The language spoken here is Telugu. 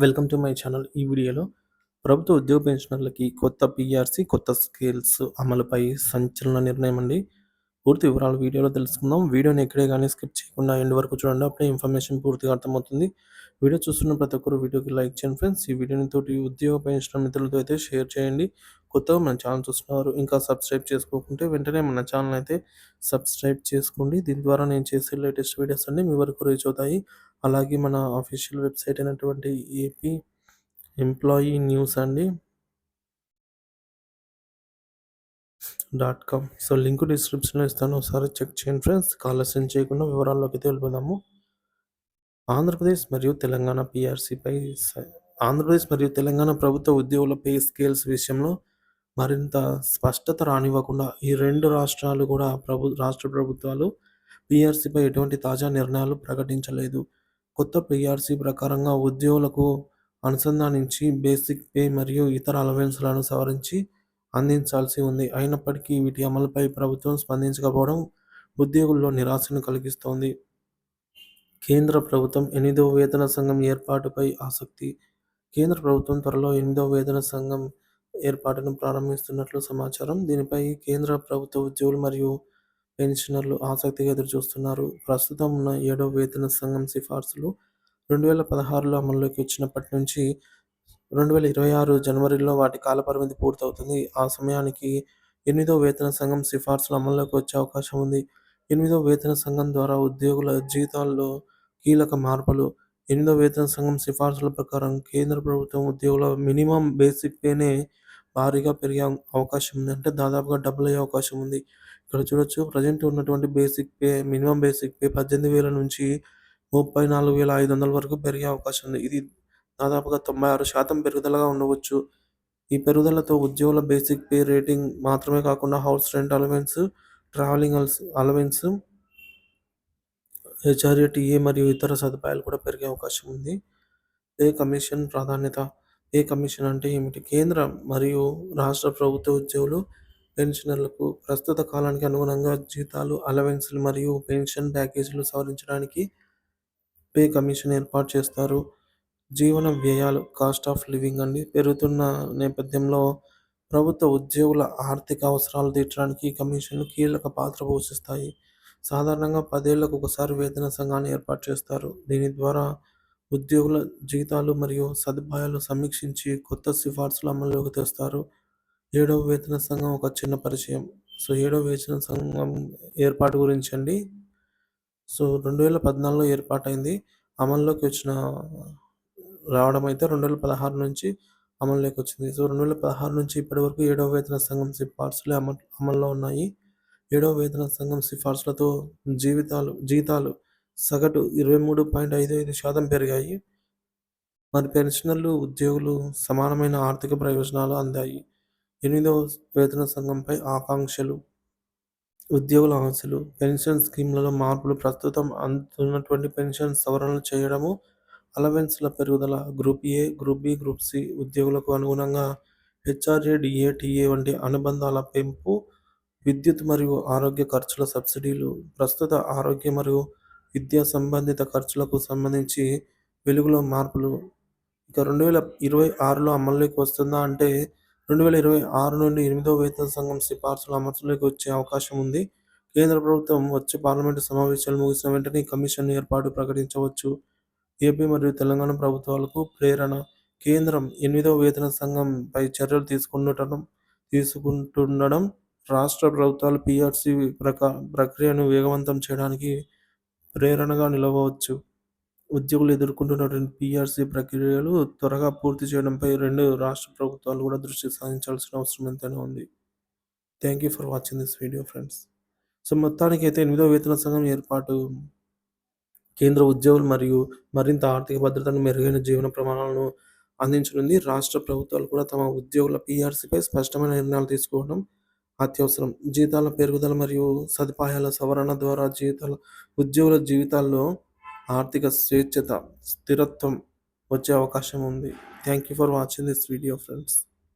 Welcome to my channel. ఈ వీడియోలో ప్రభుత్వ ఉద్యోగ పెన్షనర్లకి కొత్త పీఆర్సీ, కొత్త స్కేల్స్ అమలుపై సంచలన నిర్ణయం అండి. పూర్తి వివరాలు వీడియోలో తెలుసుకుందాం. వీడియోని ఎక్కడే కానీ స్కిప్ చేయకుండా ఎండ్ వరకు చూడండి. అప్పుడే ఇన్ఫర్మేషన్ పూర్తిగా అర్థమవుతుంది. వీడియో చూస్తున్న ప్రతి ఒక్కరు వీడియోకి లైక్ చేయండి ఫ్రెండ్స్. ఈ వీడియోని తోటి ఉద్యోగ పెన్షనర్ మిత్రులతో అయితే షేర్ చేయండి. కొత్తగా మన ఛానల్ చూస్తున్నారు, ఇంకా సబ్స్క్రైబ్ చేసుకోకుంటే వెంటనే మన ఛానల్ అయితే సబ్స్క్రైబ్ చేసుకోండి. దీని ద్వారా నేను చేసే లేటెస్ట్ వీడియోస్ అన్ని మీ వరకు రీచ్ అవుతాయి. అలాగే మన అఫీషియల్ వెబ్సైట్ అయినటువంటి ఏపీ ఎంప్లాయీ న్యూస్ అండి .com. సో లింక్ డిస్క్రిప్షన్లో ఇస్తాను, ఒకసారి చెక్ చేయండి ఫ్రెండ్స్. ఆలస్యం చేయకుండా వివరాల్లోకి అయితే వెళ్ళిపోదాము. ఆంధ్రప్రదేశ్ మరియు తెలంగాణ పీఆర్సీపై ఆంధ్రప్రదేశ్ మరియు తెలంగాణ ప్రభుత్వ ఉద్యోగుల పే స్కేల్స్ విషయంలో మరింత స్పష్టత రానివ్వకుండా ఈ రెండు రాష్ట్రాలు కూడా రాష్ట్ర ప్రభుత్వాలు పీఆర్సీపై ఎటువంటి తాజా నిర్ణయాలు ప్రకటించలేదు. కొత్త పీఆర్సీ ప్రకారంగా ఉద్యోగులకు అనుసంధానించి బేసిక్ పే మరియు ఇతర అలవెన్స్లను సవరించి అందించాల్సి ఉంది. అయినప్పటికీ వీటి అమలుపై ప్రభుత్వం స్పందించకపోవడం ఉద్యోగుల్లో నిరాశను కలిగిస్తోంది. కేంద్ర ప్రభుత్వం 8వ వేతన సంఘం ఏర్పాటుపై ఆసక్తి. కేంద్ర ప్రభుత్వం త్వరలో 8వ వేతన సంఘం ఏర్పాటును ప్రారంభిస్తున్నట్లు సమాచారం. దీనిపై కేంద్ర ప్రభుత్వ ఉద్యోగులు మరియు పెన్షనర్లు ఆసక్తిగా ఎదురుచూస్తున్నారు. ప్రస్తుతం ఉన్న 7వ వేతన సంఘం సిఫార్సులు 2016లో అమల్లోకి వచ్చినప్పటి నుంచి 2026 జనవరిలో వాటి కాలపరిమితి పూర్తవుతుంది. ఆ సమయానికి 8వ వేతన సంఘం సిఫార్సులు అమల్లోకి వచ్చే అవకాశం ఉంది. 8వ వేతన సంఘం ద్వారా ఉద్యోగుల జీతాల్లో కీలక మార్పులు. 8వ వేతన సంఘం సిఫార్సుల ప్రకారం కేంద్ర ప్రభుత్వం ఉద్యోగుల మినిమం బేసిక్ పేనే భారీగా పెరిగే అవకాశం ఉంది. అంటే దాదాపుగా డబుల్ అయ్యే అవకాశం ఉంది. ఇక్కడ చూడొచ్చు, ప్రజెంట్ ఉన్నటువంటి మినిమం బేసిక్ పే 18,000 నుంచి 34,500 వరకు పెరిగే అవకాశం ఉంది. ఇది దాదాపుగా 96% పెరుగుదలగా ఉండవచ్చు. ఈ పెరుగుదలతో ఉద్యోగుల బేసిక్ పే రేటింగ్ మాత్రమే కాకుండా house rent allowance, travelling allowance, HRA మరియు ఇతర సదుపాయాలు కూడా పెరిగే అవకాశం ఉంది. పే కమిషన్ ప్రాధాన్యత. పే కమిషన్ అంటే ఏమిటి? కేంద్ర మరియు రాష్ట్ర ప్రభుత్వ ఉద్యోగులు, పెన్షనర్లకు ప్రస్తుత కాలానికి అనుగుణంగా జీతాలు, అలవెన్స్లు మరియు పెన్షన్ ప్యాకేజీలు సవరించడానికి పే కమిషన్ ఏర్పాటు చేస్తారు. జీవన వ్యయాలు, కాస్ట్ ఆఫ్ లివింగ్ అండి, పెరుగుతున్న నేపథ్యంలో ప్రభుత్వ ఉద్యోగుల ఆర్థిక అవసరాలు తీర్చడానికి ఈ కమిషన్లు కీలక పాత్ర పోషిస్తాయి. సాధారణంగా 10 ఏళ్లకు ఒకసారి వేతన సంఘాన్ని ఏర్పాటు చేస్తారు. దీని ద్వారా ఉద్యోగుల జీతాలు మరియు సదుపాయాలు సమీక్షించి కొత్త సిఫార్సులు అమల్లోకి తెస్తారు. 7వ వేతన సంఘం ఒక చిన్న పరిచయం. సో 7వ వేతన సంఘం ఏర్పాటు గురించి అండి. సో 2014లో ఏర్పాటైంది. అమల్లోకి రావడం అయితే 2016 నుంచి అమల్లోకి వచ్చింది. సో 2016 నుంచి ఇప్పటి వరకు 7వ వేతన సంఘం సిఫార్సులే అమల్లో ఉన్నాయి. 7వ వేతన సంఘం సిఫార్సులతో జీతాలు సగటు 23.55% పెరిగాయి. మరి పెన్షనర్లు, ఉద్యోగులు సమానమైన ఆర్థిక ప్రయోజనాలు అందాయి. 8వ వేతన సంఘంపై ఆకాంక్షలు, ఉద్యోగుల ఆశలు. పెన్షన్ స్కీమ్లలో మార్పులు. ప్రస్తుతం అందుతున్నటువంటి పెన్షన్ సవరణలు చేయడము, అలవెన్స్ల పెరుగుదల, group A, group B, group C ఉద్యోగులకు అనుగుణంగా హెచ్ఆర్ఏ, డిఏ, టీఏ వంటి అనుబంధాల పెంపు, విద్యుత్ మరియు ఆరోగ్య ఖర్చుల సబ్సిడీలు. ప్రస్తుత ఆరోగ్య మరియు విద్యా సంబంధిత ఖర్చులకు సంబంధించి వెలుగులో మార్పులు. ఇక 2026లో అమల్లోకి వస్తుందా అంటే 2026 నుండి 8వ వేతన సంఘం సిఫార్సులు అమలులోకి వచ్చే అవకాశం ఉంది. కేంద్ర ప్రభుత్వం వచ్చే పార్లమెంటు సమావేశాలు ముగిసిన వెంటనే ఈ కమిషన్ ఏర్పాటు ప్రకటించవచ్చు. ఏపీ మరియు తెలంగాణ ప్రభుత్వాలకు ప్రేరణ. కేంద్రం 8వ వేతన సంఘంపై చర్యలు తీసుకుంటుండడం రాష్ట్ర ప్రభుత్వాలు పీఆర్సీ ప్రక్రియను వేగవంతం చేయడానికి ప్రేరణగా నిలవచ్చు. ఉద్యోగులు ఎదుర్కొంటున్నటువంటి పీఆర్సీ ప్రక్రియలు త్వరగా పూర్తి చేయడంపై రెండు రాష్ట్ర ప్రభుత్వాలు కూడా దృష్టి సారించాల్సిన అవసరం ఎంతైనా ఉంది. Thank you for watching this video friends. So మొత్తానికైతే 8వ వేతన సంఘం ఏర్పాటు కేంద్ర ఉద్యోగులు మరియు మరింత ఆర్థిక భద్రతను, మెరుగైన జీవన ప్రమాణాలను అందించనుంది. రాష్ట్ర ప్రభుత్వాలు కూడా తమ ఉద్యోగుల పీఆర్సీపై స్పష్టమైన నిర్ణయాలు తీసుకోవడం అత్యవసరం. జీతాల పెరుగుదల మరియు సదుపాయాల సవరణ ద్వారా ఉద్యోగుల జీవితాల్లో ఆర్థిక స్థిరత్వం వచ్చే అవకాశం ఉంది. Thank you for watching this video friends.